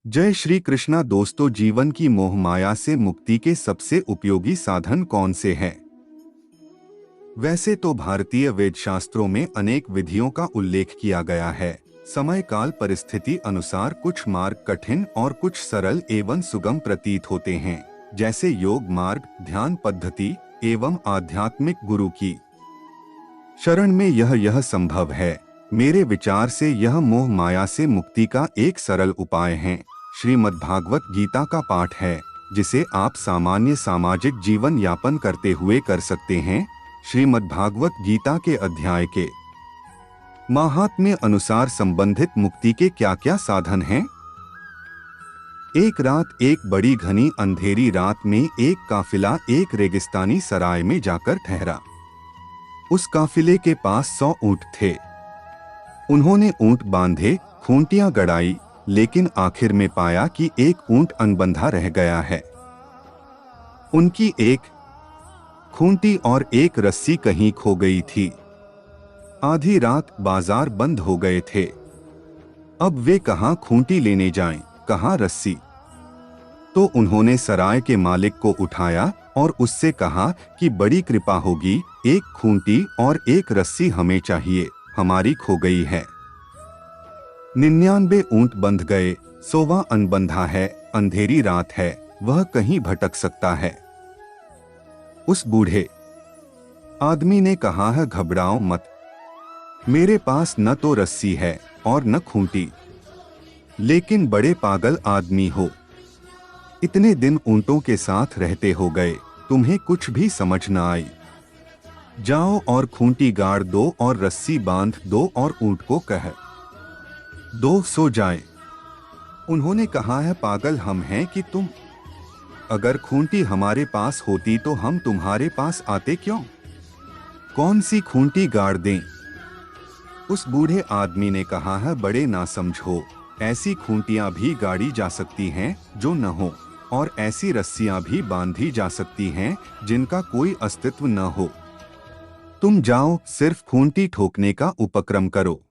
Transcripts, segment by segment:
जय श्री कृष्णा दोस्तों, जीवन की मोहमाया से मुक्ति के सबसे उपयोगी साधन कौन से हैं? वैसे तो भारतीय वेद शास्त्रों में अनेक विधियों का उल्लेख किया गया है। समय काल परिस्थिति अनुसार कुछ मार्ग कठिन और कुछ सरल एवं सुगम प्रतीत होते हैं, जैसे योग मार्ग, ध्यान पद्धति एवं आध्यात्मिक गुरु की शरण में यह संभव है। मेरे विचार से यह मोह माया से मुक्ति का एक सरल उपाय है। श्रीमद्भागवत गीता का पाठ है, जिसे आप सामान्य सामाजिक जीवन यापन करते हुए कर सकते हैं। श्रीमद्भागवत गीता के अध्याय के माहात्म्य अनुसार संबंधित मुक्ति के क्या क्या साधन हैं? एक रात, एक बड़ी घनी अंधेरी रात में एक काफिला एक रेगिस्तानी सराय में जाकर ठहरा। उस काफिले के पास 100 ऊंट थे। उन्होंने ऊंट बांधे, खूंटियां गड़ाई, लेकिन आखिर में पाया कि एक ऊंट अनबंधा रह गया है। उनकी एक खूंटी और एक रस्सी कहीं खो गई थी। आधी रात, बाजार बंद हो गए थे। अब वे कहां खूंटी लेने जाएं, कहां रस्सी? तो उन्होंने सराय के मालिक को उठाया और उससे कहा कि बड़ी कृपा होगी, एक खूंटी और एक रस्सी हमें चाहिए, हमारी खो गई है। 99 ऊंट बंध गए, 100वां अनबंधा है, अंधेरी रात है, वह कहीं भटक सकता है। उस बूढ़े आदमी ने कहा है, घबराओ मत, मेरे पास न तो रस्सी है और न खूंटी। लेकिन बड़े पागल आदमी हो, इतने दिन ऊंटों के साथ रहते हो गए, तुम्हें कुछ भी समझ न आई। जाओ और खूंटी गाड़ दो और रस्सी बांध दो और ऊंट को कह दो सो जाए। उन्होंने कहा है, पागल हम हैं कि तुम? अगर खूंटी हमारे पास होती तो हम तुम्हारे पास आते क्यों? कौन सी खूंटी गाड़ दें? उस बूढ़े आदमी ने कहा है, बड़े नासमझ हो, ऐसी खूंटियां भी गाड़ी जा सकती हैं जो न हो, और ऐसी रस्सियां भी बांधी जा सकती हैं जिनका कोई अस्तित्व न हो। तुम जाओ, सिर्फ खूंटी ठोकने का उपक्रम करो।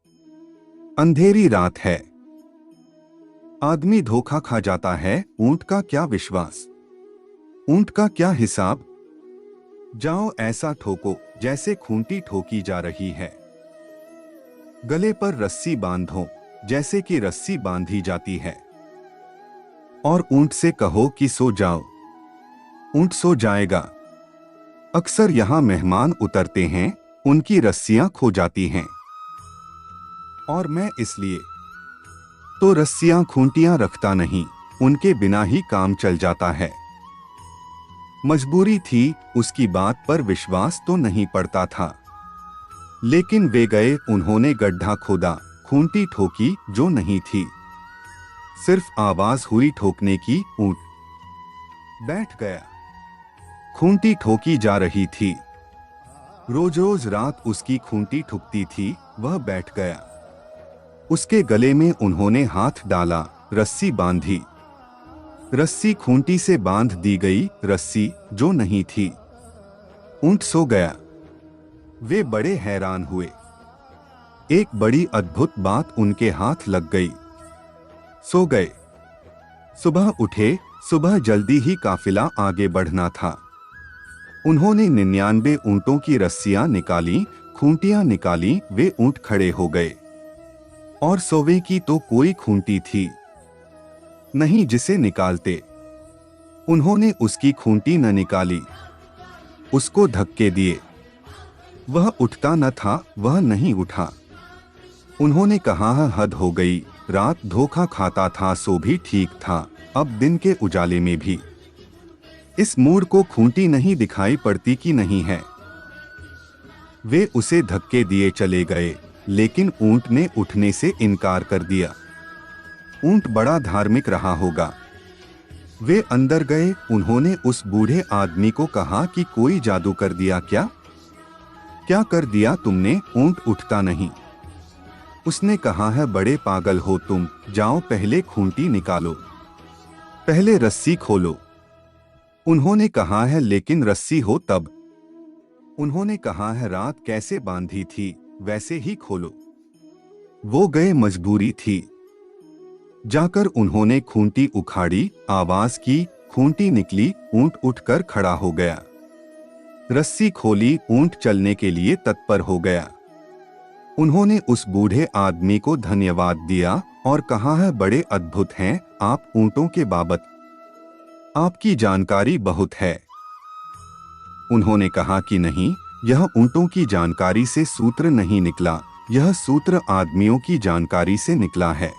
अंधेरी रात है, आदमी धोखा खा जाता है, ऊंट का क्या विश्वास, ऊंट का क्या हिसाब? जाओ, ऐसा ठोको जैसे खूंटी ठोकी जा रही है। गले पर रस्सी बांधो जैसे कि रस्सी बांधी जाती है, और ऊंट से कहो कि सो जाओ। ऊंट सो जाएगा। अक्सर यहाँ मेहमान उतरते हैं, उनकी रस्सियां खो जाती हैं, और मैं इसलिए तो रस्सियां खूंटियां रखता नहीं, उनके बिना ही काम चल जाता है। मजबूरी थी, उसकी बात पर विश्वास तो नहीं पड़ता था। लेकिन वे गए, उन्होंने गड्ढा खोदा, खूंटी ठोकी जो नहीं थी, सिर्फ आवाज हुई ठोकने की। ऊंट बैठ गया। खूंटी ठोकी जा रही थी। रोज रोज रात उसकी खूंटी ठुकती थी, वह बैठ गया। उसके गले में उन्होंने हाथ डाला, रस्सी बांधी। रस्सी खूंटी से बांध दी गई, रस्सी जो नहीं थी। ऊंट सो गया। वे बड़े हैरान हुए। एक बड़ी अद्भुत बात उनके हाथ लग गई। सो गए। सुबह उठे, सुबह जल्दी ही काफिला आगे बढ़ना था। उन्होंने 99 ऊंटों की रस्सियां निकाली, खूंटियां निकाली, वे ऊंट खड़े हो गए। और 100वें की तो कोई खूंटी थी नहीं जिसे निकालते। उन्होंने उसकी खूंटी न निकाली, उसको धक्के दिए। वह उठता न था, वह नहीं उठा। उन्होंने कहा, हद हो गई, रात धोखा खाता था सो भी ठीक था, अब दिन के उजाले में भी इस मूड को खूंटी नहीं दिखाई पड़ती कि नहीं है। वे उसे धक्के दिए चले गए, लेकिन ऊंट ने उठने से इनकार कर दिया। ऊंट बड़ा धार्मिक रहा होगा। वे अंदर गए, उन्होंने उस बूढ़े आदमी को कहा कि कोई जादू कर दिया क्या? क्या कर दिया तुमने? ऊंट उठता नहीं। उसने कहा है, बड़े पागल हो तुम, जाओ पहले खूंटी निकालो, पहले रस्सी खोलो। उन्होंने कहा है, लेकिन रस्सी हो तब। उन्होंने कहा है, रात कैसे बांधी थी वैसे ही खोलो। वो गए, मजबूरी थी। जाकर उन्होंने खूंटी उखाड़ी, आवाज की, खूंटी निकली, ऊंट उठकर खड़ा हो गया। रस्सी खोली, ऊंट चलने के लिए तत्पर हो गया। उन्होंने उस बूढ़े आदमी को धन्यवाद दिया और कहा, है बड़े अद्भुत हैं आप ऊंटों के बाबत, आपकी जानकारी बहुत है। उन्होंने कहा कि नहीं, यह ऊंटों की जानकारी से सूत्र नहीं निकला, यह सूत्र आदमियों की जानकारी से निकला है।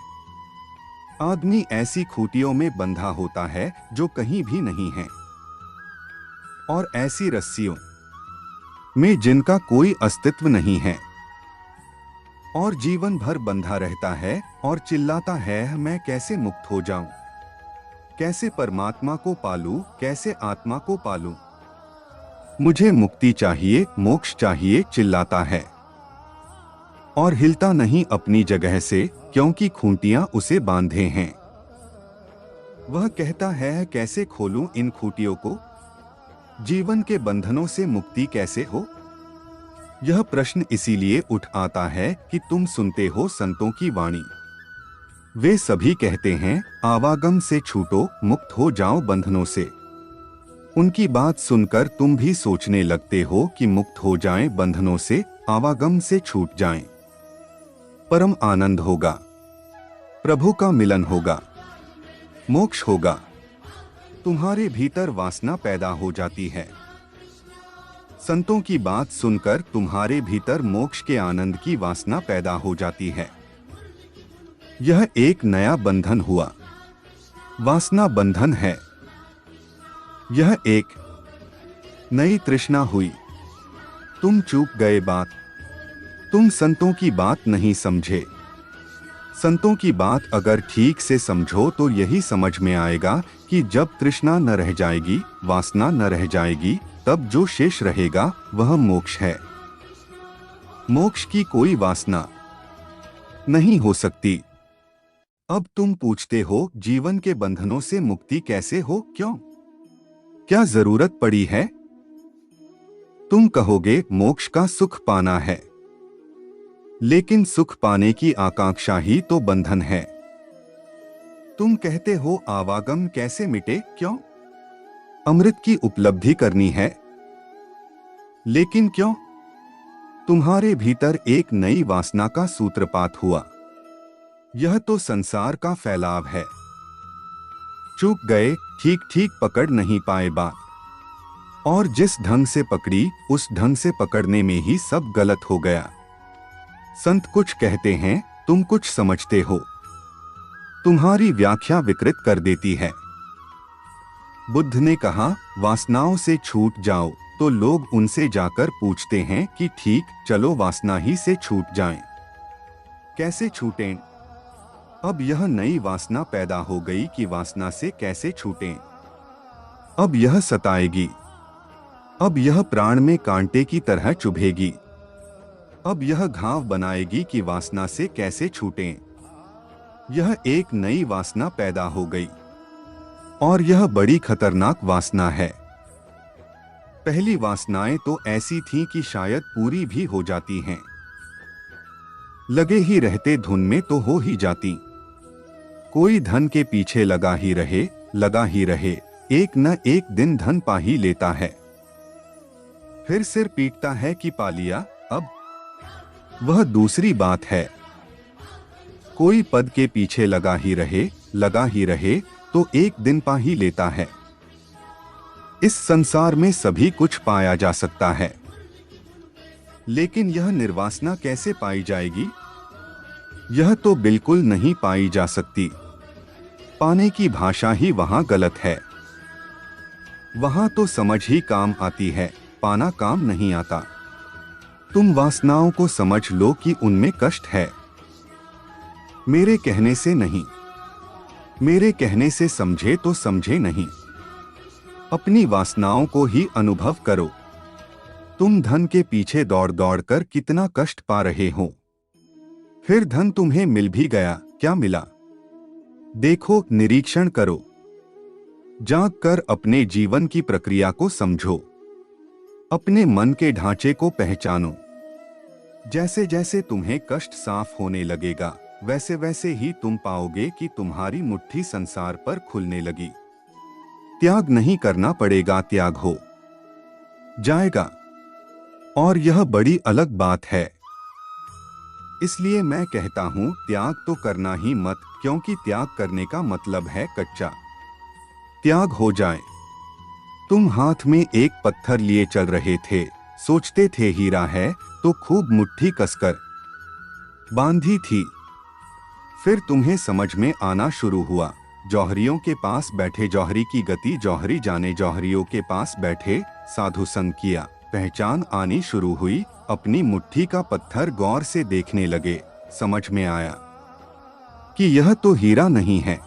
आदमी ऐसी खूंटियों में बंधा होता है जो कहीं भी नहीं है, और ऐसी रस्सियों में जिनका कोई अस्तित्व नहीं है, और जीवन भर बंधा रहता है और चिल्लाता है, मैं कैसे मुक्त हो जाऊं, कैसे परमात्मा को पालूं, कैसे आत्मा को पालूं, मुझे मुक्ति चाहिए, मोक्ष चाहिए, चिल्लाता है और हिलता नहीं अपनी जगह से, क्योंकि खूंटियां उसे बांधे हैं। वह कहता है, कैसे खोलूं इन खूंटियों को, जीवन के बंधनों से मुक्ति कैसे हो। यह प्रश्न इसीलिए उठ आता है कि तुम सुनते हो संतों की वाणी। वे सभी कहते हैं, आवागम से छूटो, मुक्त हो जाओ बंधनों से। उनकी बात सुनकर तुम भी सोचने लगते हो कि मुक्त हो जाएं बंधनों से, आवागम से छूट जाएं। परम आनंद होगा, प्रभु का मिलन होगा, मोक्ष होगा। तुम्हारे भीतर वासना पैदा हो जाती है। संतों की बात सुनकर तुम्हारे भीतर मोक्ष के आनंद की वासना पैदा हो जाती है। यह एक नया बंधन हुआ, वासना बंधन है। यह एक नई तृष्णा हुई। तुम चूक गए बात, तुम संतों की बात नहीं समझे। संतों की बात अगर ठीक से समझो तो यही समझ में आएगा कि जब तृष्णा न रह जाएगी, वासना न रह जाएगी, तब जो शेष रहेगा वह मोक्ष है। मोक्ष की कोई वासना नहीं हो सकती। अब तुम पूछते हो, जीवन के बंधनों से मुक्ति कैसे हो, क्यों, क्या जरूरत पड़ी है। तुम कहोगे मोक्ष का सुख पाना है, लेकिन सुख पाने की आकांक्षा ही तो बंधन है। तुम कहते हो आवागम कैसे मिटे, क्यों, अमृत की उपलब्धि करनी है, लेकिन क्यों, तुम्हारे भीतर एक नई वासना का सूत्रपात हुआ। यह तो संसार का फैलाव है। चूक गए, ठीक ठीक पकड़ नहीं पाए बात, और जिस ढंग से पकड़ी उस ढंग से पकड़ने में ही सब गलत हो गया। संत कुछ कहते हैं, तुम कुछ समझते हो, तुम्हारी व्याख्या विकृत कर देती है। बुद्ध ने कहा, वासनाओं से छूट जाओ, तो लोग उनसे जाकर पूछते हैं कि ठीक, चलो वासना ही से छूट जाएं। कैसे छूटें? अब यह नई वासना पैदा हो गई कि वासना से कैसे छूटें। अब यह सताएगी, अब यह प्राण में कांटे की तरह चुभेगी, अब यह घाव बनाएगी कि वासना से कैसे छूटें। यह एक नई वासना पैदा हो गई, और यह बड़ी खतरनाक वासना है। पहली वासनाएं तो ऐसी थीं कि शायद पूरी भी हो जाती हैं, लगे ही रहते धुन में तो हो ही जाती। कोई धन के पीछे लगा ही रहे, लगा ही रहे, एक न एक दिन धन पा ही लेता है, फिर सिर पीटता है कि पा लिया, अब वह दूसरी बात है। कोई पद के पीछे लगा ही रहे, लगा ही रहे, तो एक दिन पा ही लेता है। इस संसार में सभी कुछ पाया जा सकता है, लेकिन यह निर्वासना कैसे पाई जाएगी? यह तो बिल्कुल नहीं पाई जा सकती। पाने की भाषा ही वहां गलत है। वहां तो समझ ही काम आती है, पाना काम नहीं आता। तुम वासनाओं को समझ लो कि उनमें कष्ट है, मेरे कहने से नहीं। मेरे कहने से समझे तो समझे नहीं, अपनी वासनाओं को ही अनुभव करो। तुम धन के पीछे दौड़ दौड़ कर कितना कष्ट पा रहे हो, फिर धन तुम्हें मिल भी गया, क्या मिला? देखो, निरीक्षण करो, जाग कर अपने जीवन की प्रक्रिया को समझो, अपने मन के ढांचे को पहचानो। जैसे जैसे तुम्हें कष्ट साफ होने लगेगा, वैसे वैसे ही तुम पाओगे कि तुम्हारी मुट्ठी संसार पर खुलने लगी। त्याग नहीं करना पड़ेगा, त्याग हो जाएगा। और यह बड़ी अलग बात है। इसलिए मैं कहता हूं, त्याग तो करना ही मत, क्योंकि त्याग करने का मतलब है कच्चा। त्याग हो जाए। तुम हाथ में एक पत्थर लिए चल रहे थे, सोचते थे हीरा है, तो खूब मुट्ठी कसकर बांधी थी। फिर तुम्हें समझ में आना शुरू हुआ, जौहरियों के पास बैठे जौहरी की गति जौहरी जाने, जौहरियों के पास बैठे साधु संग किया, पहचान आनी शुरू हुई, अपनी मुट्ठी का पत्थर गौर से देखने लगे, समझ में आया कि यह तो हीरा नहीं है।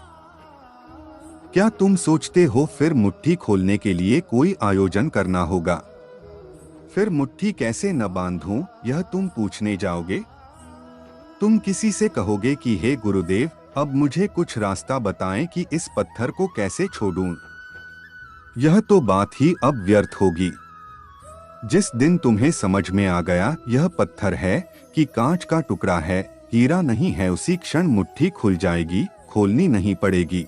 क्या तुम सोचते हो फिर मुट्ठी खोलने के लिए कोई आयोजन करना होगा? फिर मुट्ठी कैसे न बांधूं, यह तुम पूछने जाओगे? तुम किसी से कहोगे कि हे गुरुदेव, अब मुझे कुछ रास्ता बताएं कि इस पत्थर को कैसे छोड़ूं। यह तो बात ही अब व्यर्थ होगी। जिस दिन तुम्हें समझ में आ गया यह पत्थर है कि कांच का टुकड़ा है, हीरा नहीं है, उसी क्षण मुट्ठी खुल जाएगी, खोलनी नहीं पड़ेगी।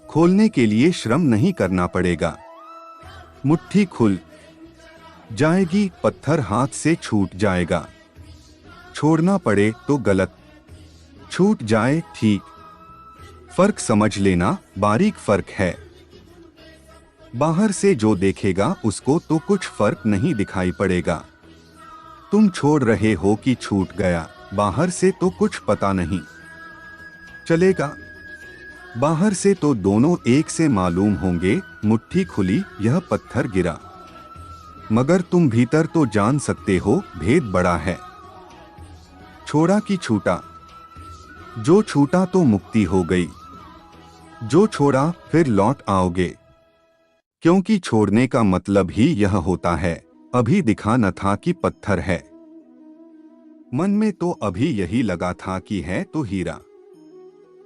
खोलने के लिए श्रम नहीं करना पड़ेगा। मुट्ठी खुल जाएगी, पत्थर हाथ से छूट जाएगा। छोड़ना पड़े तो गलत, छूट जाए ठीक। फर्क समझ लेना, बारीक फर्क है। बाहर से जो देखेगा उसको तो कुछ फर्क नहीं दिखाई पड़ेगा। तुम छोड़ रहे हो कि छूट गया, बाहर से तो कुछ पता नहीं चलेगा। बाहर से तो दोनों एक से मालूम होंगे, मुट्ठी खुली, यह पत्थर गिरा। मगर तुम भीतर तो जान सकते हो, भेद बड़ा है। छोड़ा कि छूटा? जो छूटा तो मुक्ति हो गई। जो छोड़ा फिर लौट आओगे, क्योंकि छोड़ने का मतलब ही यह होता है। अभी दिखा न था कि पत्थर है, मन में तो अभी यही लगा था कि है तो हीरा,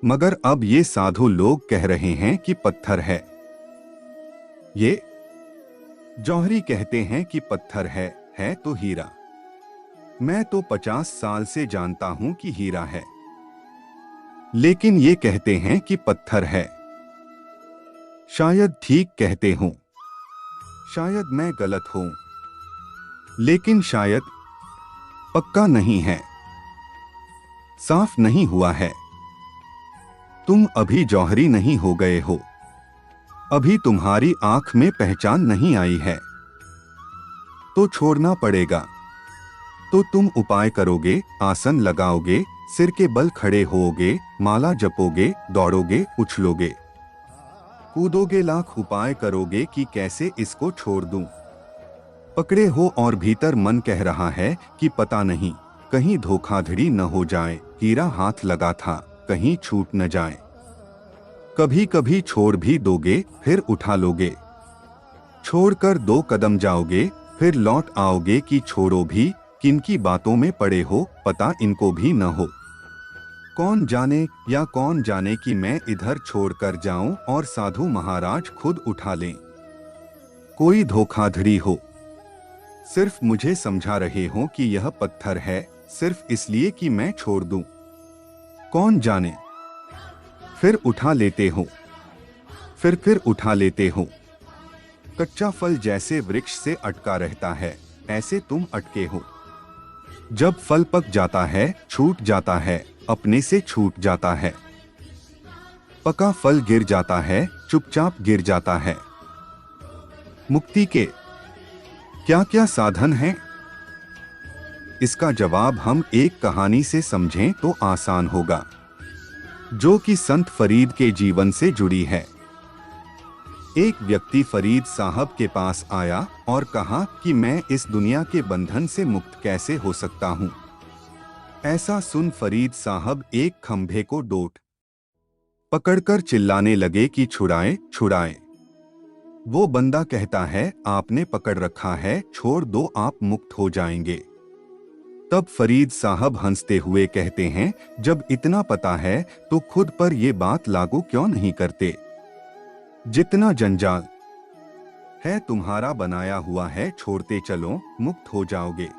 मगर अब ये साधु लोग कह रहे हैं कि पत्थर है। ये जौहरी कहते हैं कि पत्थर है तो हीरा। मैं तो 50 साल से जानता हूं कि हीरा है, लेकिन ये कहते हैं कि पत्थर है। शायद ठीक कहते हूं, शायद मैं गलत हूं, लेकिन शायद पक्का नहीं है, साफ नहीं हुआ है। तुम अभी जौहरी नहीं हो गए हो, अभी तुम्हारी आंख में पहचान नहीं आई है, तो छोड़ना पड़ेगा। तो तुम उपाय करोगे, आसन लगाओगे, सिर के बल खड़े होओगे, माला जपोगे, दौड़ोगे, उछलोगे, कूदोगे, लाख उपाय करोगे कि कैसे इसको छोड़ दूं। पकड़े हो और भीतर मन कह रहा है कि पता नहीं कहीं धोखाधड़ी न हो जाए, हीरा हाथ लगा था, कहीं छूट न जाए। कभी कभी छोड़ भी दोगे, फिर उठा लोगे, छोड़कर 2 कदम जाओगे, फिर लौट आओगे कि छोड़ो भी, किनकी बातों में पड़े हो, पता इनको भी न हो। कौन जाने या कौन जाने कि मैं इधर छोड़कर जाऊं और साधु महाराज खुद उठा लें। कोई धोखाधड़ी हो, सिर्फ मुझे समझा रहे हो कि यह पत्थर है, सिर्फ इसलिए कि मैं छोड़ दूं। कौन जाने, फिर उठा लेते हो, फिर उठा लेते हो। कच्चा फल जैसे वृक्ष से अटका रहता है, ऐसे तुम अटके हो। जब फल पक जाता है, छूट जाता है, अपने से छूट जाता है। पका फल गिर जाता है, चुपचाप गिर जाता है। मुक्ति के क्या क्या साधन हैं? इसका जवाब हम एक कहानी से समझें तो आसान होगा, जो कि संत फरीद के जीवन से जुड़ी है। एक व्यक्ति फरीद साहब के पास आया और कहा कि मैं इस दुनिया के बंधन से मुक्त कैसे हो सकता हूँ। ऐसा सुन फरीद साहब एक खंभे को डोट पकड़कर चिल्लाने लगे कि छुड़ाएं, छुड़ाएं। वो बंदा कहता है, आपने पकड़ रखा है, छोड़ दो, आप मुक्त हो जाएंगे। तब फरीद साहब हंसते हुए कहते हैं, जब इतना पता है तो खुद पर ये बात लागू क्यों नहीं करते? जितना जंजाल है तुम्हारा बनाया हुआ है, छोड़ते चलो, मुक्त हो जाओगे।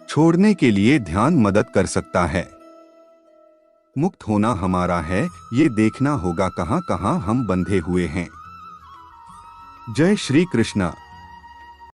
छोड़ने के लिए ध्यान मदद कर सकता है। मुक्त होना हमारा है, ये देखना होगा कहाँ कहाँ हम बंधे हुए हैं। जय श्री कृष्णा।